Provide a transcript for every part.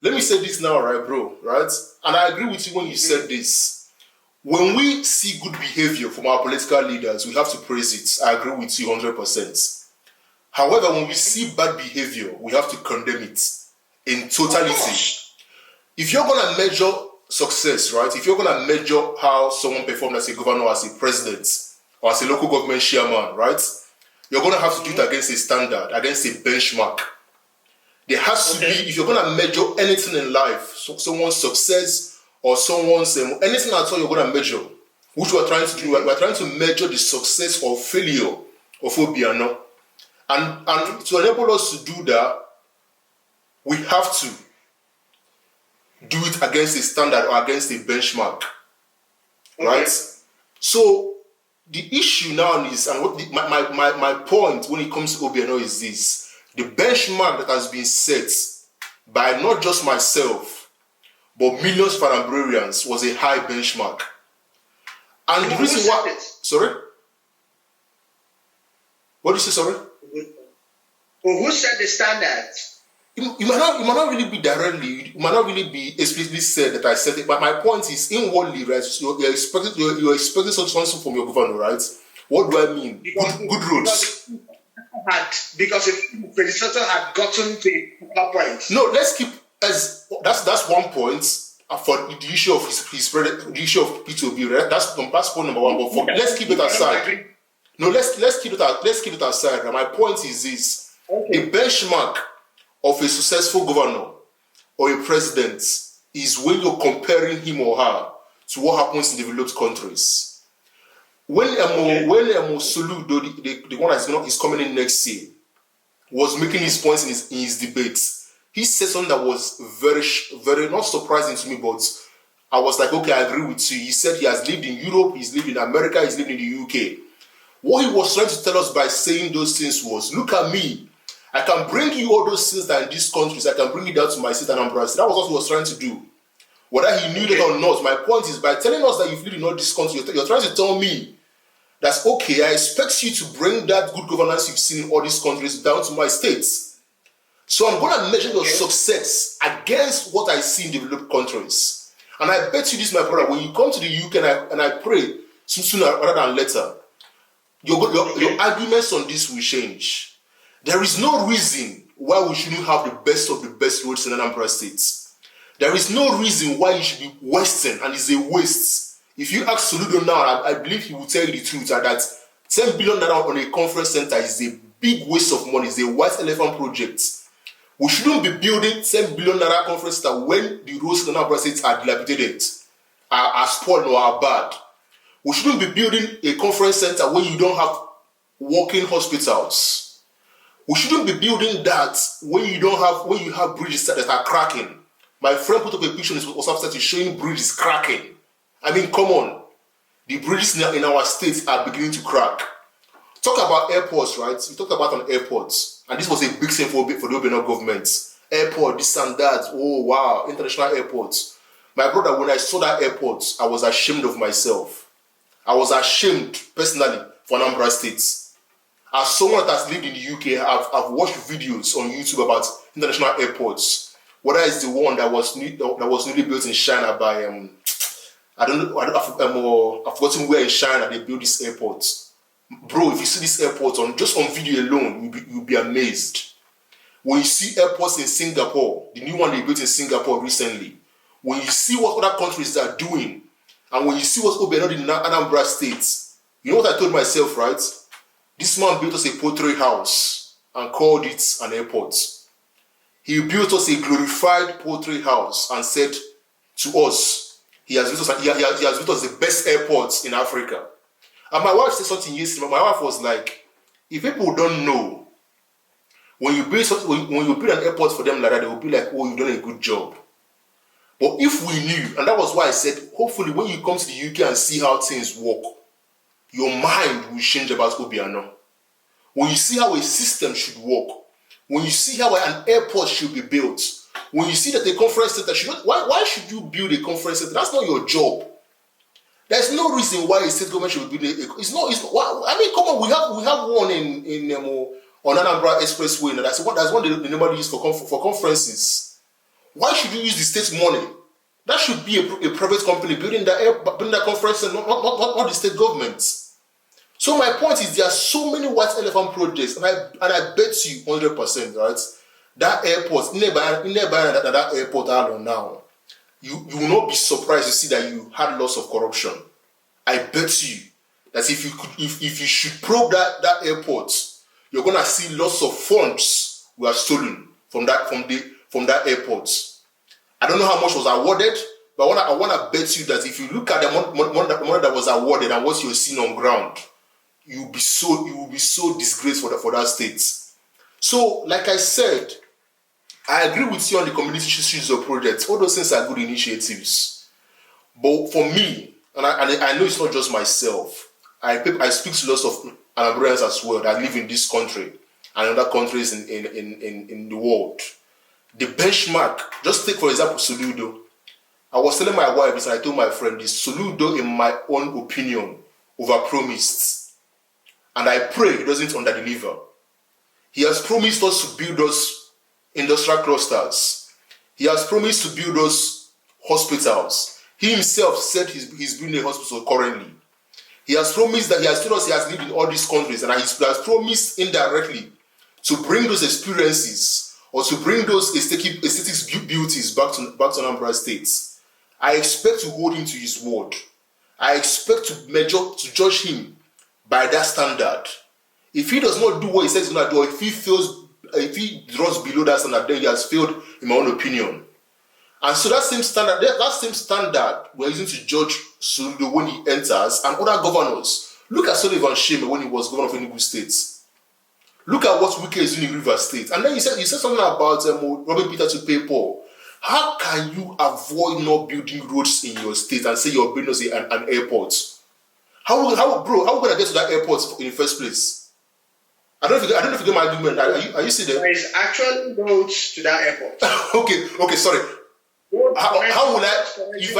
let me say this now, right, bro, right? And I agree with you when you said this. When we see good behavior from our political leaders, we have to praise it. I agree with you 100%. However, when we see bad behavior, we have to condemn it in totality. If you're going to measure success, right? If you're going to measure how someone performed as a governor, as a president, or as a local government chairman, right? You're going to have to do it against a standard, against a benchmark. There has to be, if you're going to measure anything in life, so someone's success or someone's, anything at all you're going to measure, which we're trying to do, we're trying to measure the success or failure of Obiano. And to enable us to do that, we have to do it against a standard or against a benchmark, right? So the issue now is, and what my point when it comes to Obiano is this: the benchmark that has been set by not just myself, but millions of Anambarians was a high benchmark. And the reason why, sorry? What did you say, sorry? Well, who set the standards? It might not really be directly, it might not really be explicitly said that I said it, but my point is inwardly, right? You're expecting something from your governor, right? What do I mean? Good roads. Because if the predecessor had gotten to that point. No, let's keep that's one point for the issue of the issue of P2B, right? That's point number one. But let's keep it aside. No, let's keep it aside. Right? My point is this: the benchmark of a successful governor or a president is when you're comparing him or her to what happens in developed countries. When Sulu, the one is coming in next year, was making his points in his debates, he said something that was very, very not surprising to me, but I was like, okay, I agree with you. He said he has lived in Europe, he's lived in America, he's lived in the UK. What he was trying to tell us by saying those things was, look at me. I can bring you all those things that in these countries, I can bring it down to my state and Anambra. That was what he was trying to do. Whether he knew that or not, my point is, by telling us that you've lived in all these countries, you're trying to tell me that's okay, I expect you to bring that good governance you've seen in all these countries down to my states. So I'm going to measure your success against what I see in developed countries. And I bet you this, my brother, when you come to the UK, and I pray sooner rather than later, your arguments on this will change. There is no reason why we shouldn't have the best of the best roads in Anambra State. There is no reason why you should be wasting, and it's a waste. If you ask Soludo now, I believe he will tell you the truth, that 10 billion naira on a conference center is a big waste of money. It's a white elephant project. We shouldn't be building 10 billion naira conference center when the roads in Anambra State are dilapidated, are spoiled or are bad. We shouldn't be building a conference center when you don't have working hospitals. We shouldn't be building that when you have bridges that are cracking. My friend put up a picture on his WhatsApp status showing bridges cracking. I mean, come on. The bridges now in our states are beginning to crack. Talk about airports, right? We talked about on airports, and this was a big thing for the Obiano government. Airport, this and that. Oh wow, international airports. My brother, when I saw that airport, I was ashamed of myself. I was ashamed personally for Anambra State. As someone that has lived in the UK, I've watched videos on YouTube about international airports. Whether it's the one that was newly built in China by I've forgotten where in China they built this airport. Bro, if you see this airport on video alone, you'll be amazed. When you see airports in Singapore, the new one they built in Singapore recently, when you see what other countries are doing, and when you see what's Obiano did in Anambra State, you know what I told myself, right? This man built us a poultry house and called it an airport. He built us a glorified poultry house and said to us, he has built us the best airports in Africa. And my wife said something yesterday. My wife was like, if people don't know, when you build an airport for them like that, they will be like, oh, you've done a good job. But if we knew, and that was why I said, hopefully when you come to the UK and see how things work, your mind will change about Obiano. When you see how a system should work, when you see how an airport should be built, when you see that a conference center should not, why should you build a conference center? That's not your job. There's no reason why a state government should build it's not. I mean, come on, we have one on Anambra Expressway. That's one that nobody use for conferences. Why should you use the state money? That should be a private company building that conference center, not the state government. So my point is there are so many white elephant projects, and I bet you 100%, right? That airport, that airport alone now, you will not be surprised to see that you had lots of corruption. I bet you that if you should probe that airport, you're gonna see lots of funds were stolen from that airport. I don't know how much was awarded, but I wanna bet you that if you look at the money that was awarded and what you're seeing on ground, you will be so disgraced for that state. So, like I said, I agree with you on the community issues of projects. All those things are good initiatives. But for me, and I know it's not just myself, I speak to lots of Anambarians as well that live in this country and other countries in the world. The benchmark, just take for example Soludo. I was telling my wife this and I told my friend this, Soludo in my own opinion overpromised. And I pray he doesn't underdeliver. He has promised us to build those industrial clusters. He has promised to build those hospitals. He himself said he's building a hospital currently. He has promised that he has told us he has lived in all these countries, and he has promised indirectly to bring those experiences or to bring those aesthetic beauties back to Anambra State. I expect to hold him to his word. I expect to judge him by that standard. If he does not do what he says he's going to do, or if he draws below that standard, then he has failed in my own opinion. And so that same standard we're using to judge Soludo when he enters and other governors. Look at Sullivan Sheme when he was governor of Enugu State. Look at what Wike is doing in River State. And then he said something about robbing Peter to pay Paul. How can you avoid not building roads in your state and say you're building an airport? How are we going to get to that airport in the first place? I don't know if you get my argument. Are you still there? There is actually roads to that airport. okay, sorry. How would I? If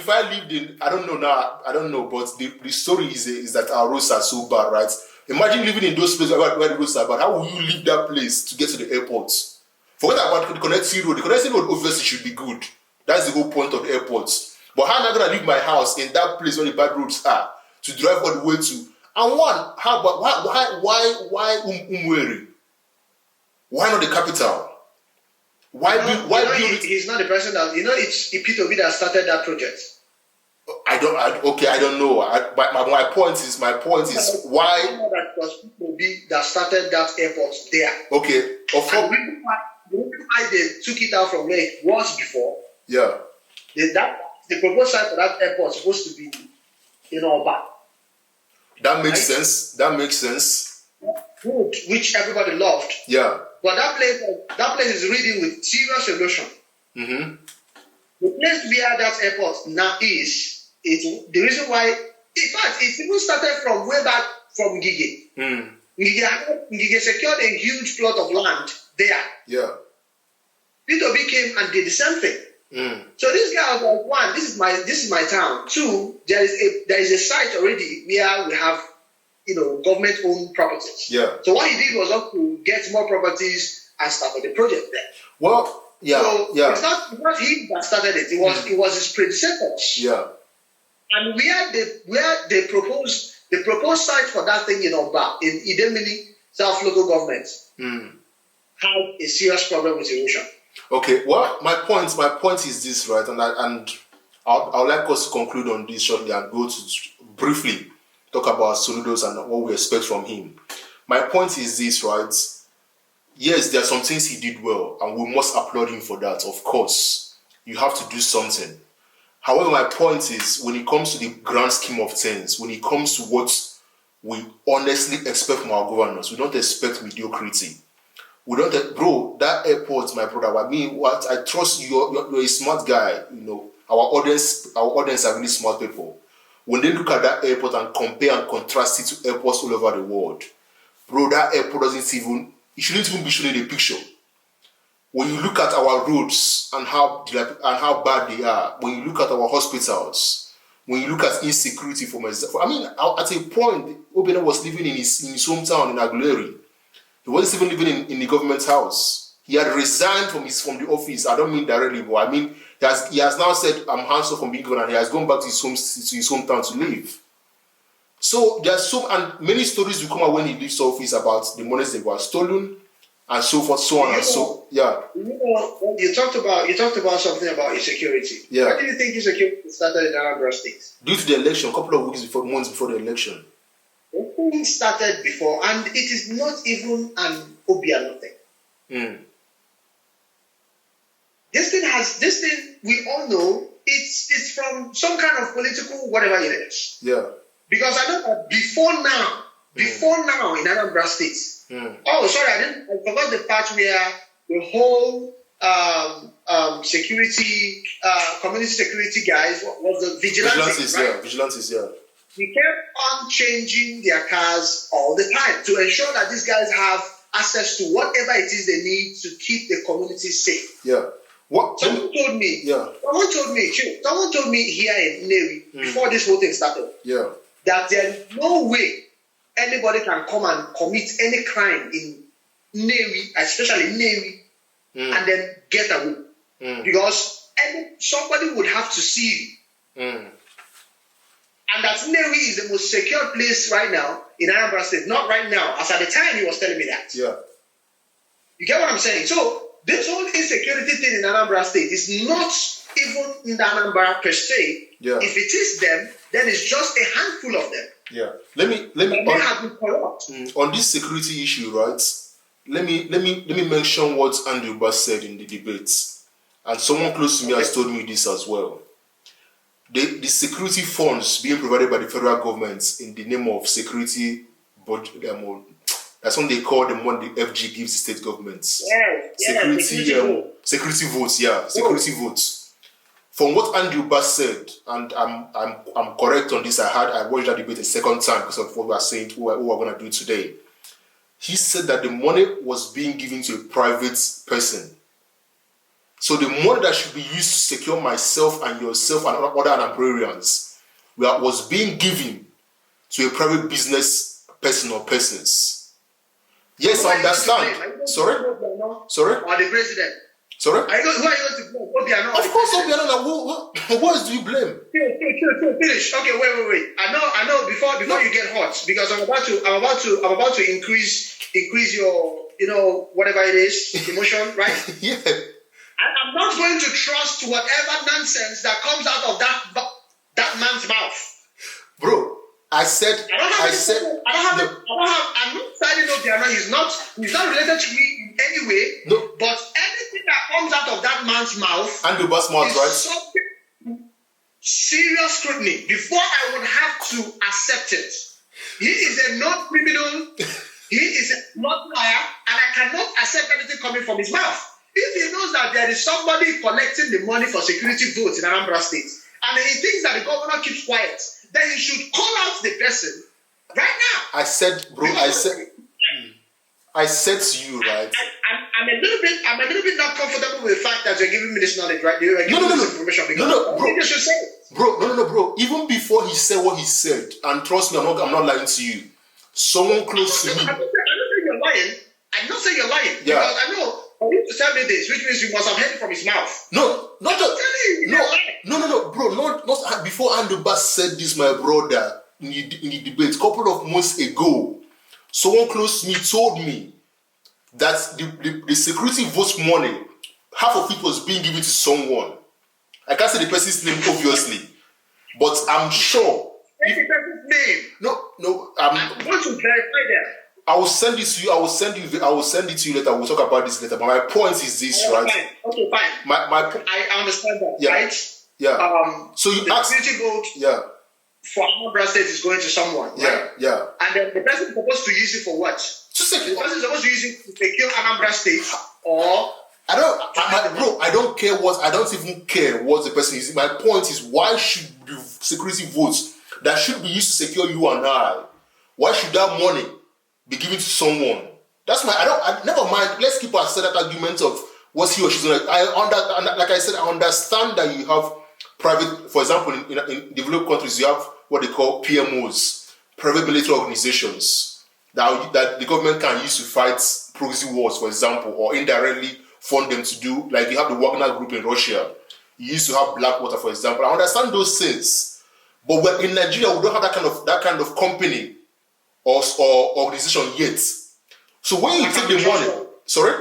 I lived in, I don't know now. I don't know, but the story is that our roads are so bad, right? Imagine living in those places where the roads are bad. How will you leave that place to get to the airport? Forget about the connecting road. The connecting road obviously should be good. That's the whole point of the airport. But how am I going to leave my house in that place where the bad roads are to drive all the way to? And one, how about why Umweri? Why not the capital? He's not the person that it's Ipitobi that started that project. I don't know. My point is why that was Ipitobi that started that airport there. Okay. The reason why they took it out from where it was before. Yeah. The proposed site for that airport is supposed to be in Oba. That makes sense. Which everybody loved. Yeah. But that place is reading with serious erosion. Mm-hmm. The place where that airport now is the reason why. In fact, it even started from way back from Ngige. Mm. Ngige secured a huge plot of land there. Yeah. P2B came and did the same thing. Mm. So this guy was like, one, this is my town. Two, there is a site already where we have government-owned properties. Yeah. So what he did was to get more properties and started the project there. Well, yeah, so yeah. It's not he that started it. It was his predecessors. Yeah. And where they proposed site for that thing in Oba, in Idemili South local government, had a serious problem with erosion. Okay. Well, my point is this, right? And I would like us to conclude on this shortly and go to briefly talk about Soludos and what we expect from him. My point is this, right? Yes, there are some things he did well, and we must applaud him for that. Of course, you have to do something. However, my point is, when it comes to the grand scheme of things, when it comes to what we honestly expect from our governors, we don't expect mediocrity. We don't, bro. That airport, my brother. I trust you. You're a smart guy. Our audience are really smart people. When they look at that airport and compare and contrast it to airports all over the world, bro, that airport it shouldn't even be shown in the picture. When you look at our roads and how bad they are, when you look at our hospitals, when you look at insecurity at a point, Obiano was living in his hometown in Aguleri. He wasn't even living in the government house. He had resigned from the office. I don't mean directly, but I mean he has now said, I'm hands off from being governor, and he has gone back to his hometown to live. So there's and many stories will come out when he leaves office about the monies that were stolen and so forth, so on and so. Yeah. You talked about something about insecurity. Yeah. Why do you think insecurity started in Anambra State? Due to the election, a couple of months before the election. It started before, and it is not even an Obiano thing. This thing we all know it's from some kind of political whatever it is. Yeah. Because I know that before now in Anambra State. Oh, sorry, I forgot the part where the whole security, community security guys was the vigilantes, right? Vigilantes, yeah. They kept on changing their cars all the time to ensure that these guys have access to whatever it is they need to keep the community safe. Yeah. Someone told me here in Nnewi, before this whole thing started, that there is no way anybody can come and commit any crime in Nnewi, especially Nnewi, and then get away. Because somebody would have to see you. And that Nnewi is the most secure place right now in Anambra State. Not right now, as at the time he was telling me that. Yeah. You get what I'm saying? So, this whole insecurity thing in Anambra State is not even in the Anambra per se. Yeah. If it is them, then it's just a handful of them. Yeah. Let me have been corrupt. On this security issue, right? Let me mention what Andrew Bass said in the debates, and someone close to me has told me this as well. The security funds being provided by the federal government in the name of security, but that's what they call the money the FG gives the state governments. Security votes, security votes. From what Andrew Bass said, and I'm correct on this. I watched that debate a second time because of what we are saying, what we're going to do today. He said that the money was being given to a private person. So the money that should be used to secure myself and yourself and other Anambarians was being given to a private business person or persons. Yes, I understand. Sorry? Or the president. Sorry? Who are you going to blame? Obiano. Of course, Obiano. What else do you blame? Finish. Okay, wait. I know. Before you get hot, because I'm about to increase your, whatever it is, emotion, right? Yeah. I'm not going to trust whatever nonsense that comes out of that man's mouth. Bro, I'm not signing Obiano. He's not related to me in any way. No. But anything that comes out of that man's mouth, and the boss mouth, right? Subject to serious scrutiny before I would have to accept it. He is a known criminal. He is not liar, and I cannot accept anything coming from his mouth. If he knows that there is somebody collecting the money for security votes in Anambra State, and he thinks that the governor keeps quiet, then he should call out the person right now. I said to you, right? I'm a little bit not comfortable with the fact that you're giving me this knowledge, right? You're giving me this information because I think you should say it. Bro. Even before he said what he said, and trust me, I'm not lying to you. Someone close to me. I'm not saying you're lying. I'm not saying you're lying. Yeah. Because I know for him to tell me this, which means you must have heard it from his mouth. No, bro. Not before Andrew Bass said this, my brother, in the debate a couple of months ago. Someone close to me told me that the security votes money, half of it was being given to someone. I can't say the person's name, obviously, but I'm sure. Say the person's name. No. I'm going to verify that. I will send it to you. I will send it to you later. We'll talk about this later. But my point is this, right? Fine. Okay, fine. I understand that, yeah. right? Yeah. So you the security vote for Anambra State is going to someone, right? Yeah. And then the person is supposed to use it for what? The person is supposed to use it to secure Anambra State, or I don't even care what the person is. My point is, why should the security votes that should be used to secure you and I, why should that money be given to someone? That's never mind. Let's keep aside that argument of what he or she's doing. Like I said, I understand that you have private, for example, in developed countries, you have what they call PMOs, private military organizations. that the government can use to fight proxy wars, for example, or indirectly fund them to do, like you have the Wagner group in Russia. You used to have Blackwater, for example. I understand those things, but in Nigeria we don't have that kind of company or organization yet. So when you take the money, sorry,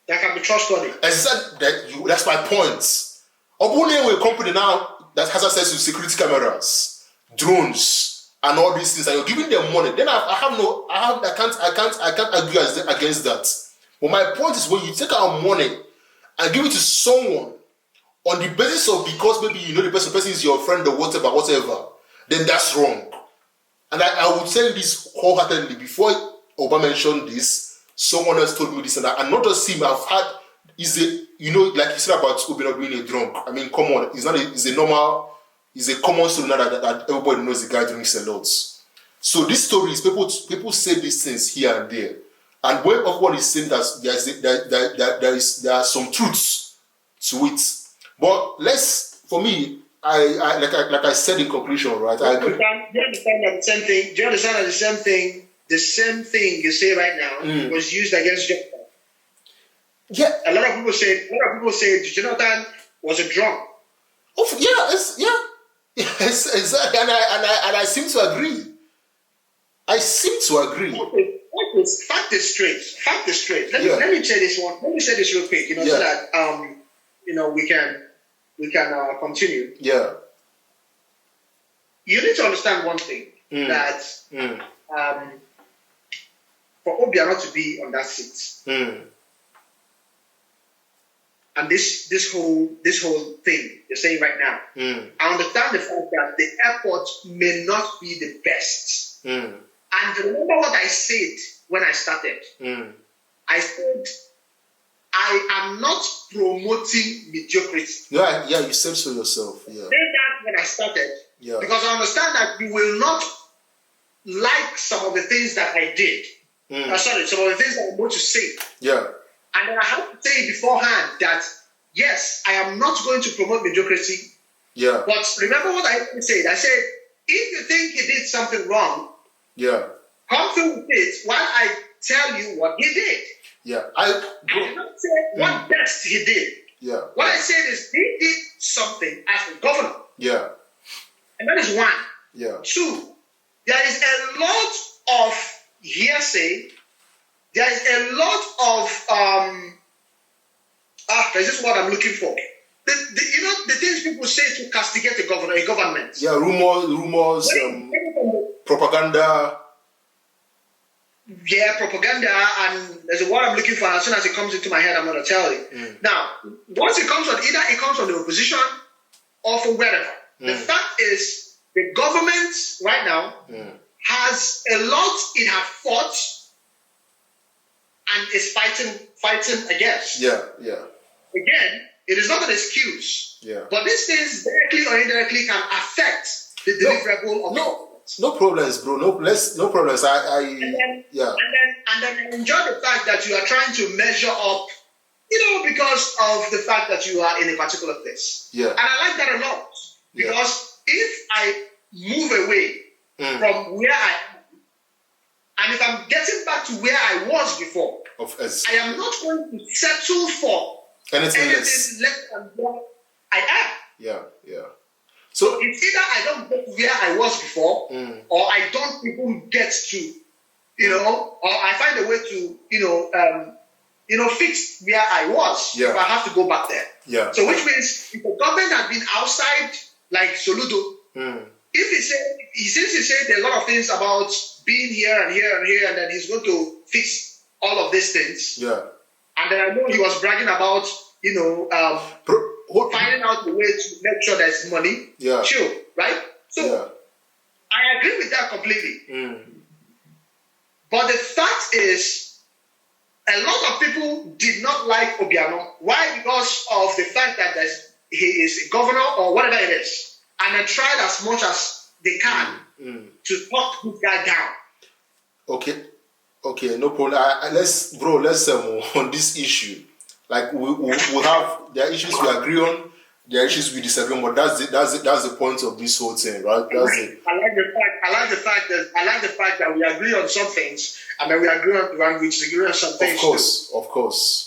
that can be trustworthy. Exactly. That's my point. Obiano is a company now that has access to security cameras, drones, and all these things, and you're giving them money. Then I can't argue against that. But my point is, when you take our money and give it to someone on the basis of, because maybe you know the person is your friend or whatever, then that's wrong. And I would tell you this wholeheartedly. Before Oba mentioned this, someone else told me this, and not just him. I've had like you said about Obiano being a drunk. I mean, come on, it's a common story now that everybody knows the guy drinks a lot. So these stories, people say these things here and there, and when everyone is saying that there are some truths to it. But for me, like I said in conclusion, right? I agree. Do you understand that the same thing? Do you understand that the same thing you say right now was used against Jonathan? Yeah. A lot of people say Jonathan was a drunk. Oh yeah, yes, exactly, and I seem to agree. Fact is straight. Let me say this one. Let me say this real quick. So that we can continue. Yeah. You need to understand one thing, that for Obiano to be on that seat, and this whole thing you're saying right now, I understand the fact that the airport may not be the best. And remember what I said when I started. I said I am not promoting mediocrity. Yeah, you said so yourself. Yeah. I said that when I started. Yeah. Because I understand that you will not like some of the things that I did. Some of the things that I'm going to say. Yeah. And then I have to say beforehand that, yes, I am not going to promote mediocrity. Yeah. But remember what I said. I said, if you think he did something wrong, come through with it while I tell you what he did. Yeah. I did not say what best he did. Yeah. What I said is he did something as a governor. Yeah. And that is one. Yeah. Two, there is a lot of hearsay. There is a lot of that's just what I'm looking for. The things people say to castigate a government. Yeah, rumors, propaganda. Yeah, propaganda, and there's a word I'm looking for. As soon as it comes into my head, I'm going to tell you. Now, once it comes on, either it comes from the opposition or from wherever. The fact is, the government right now has a lot it has fought and is fighting against. Yeah. Again, it is not an excuse. Yeah. But these things directly or indirectly can affect the deliverable of government. No problems, bro. No problems. And then enjoy the fact that you are trying to measure up, because of the fact that you are in a particular place. Yeah. And I like that a lot. Because if I move away from where I am, and if I'm getting back to where I was before, I am not going to settle for anything less than what I am. Yeah. So it's either I don't get where I was before, or I don't even get to, or I find a way to, fix where I was if I have to go back there. Yeah. So which means if the government had been outside, like Soludo, if he said a lot of things about being here and here and here, and then he's going to fix all of these things. Yeah. And then I know he was bragging about, finding out a way to make sure there's money. Yeah. Sure, right? So I agree with that completely. But the fact is, a lot of people did not like Obiano. Why? Because of the fact that he is a governor or whatever it is. And they tried as much as they can to talk this guy down. Okay, no problem. Let's on this issue. Like we have there are issues we agree on, There are issues we disagree on, but that's the point of this whole thing, right? I like the fact that we agree on some things, and then we disagree on some things. Of course.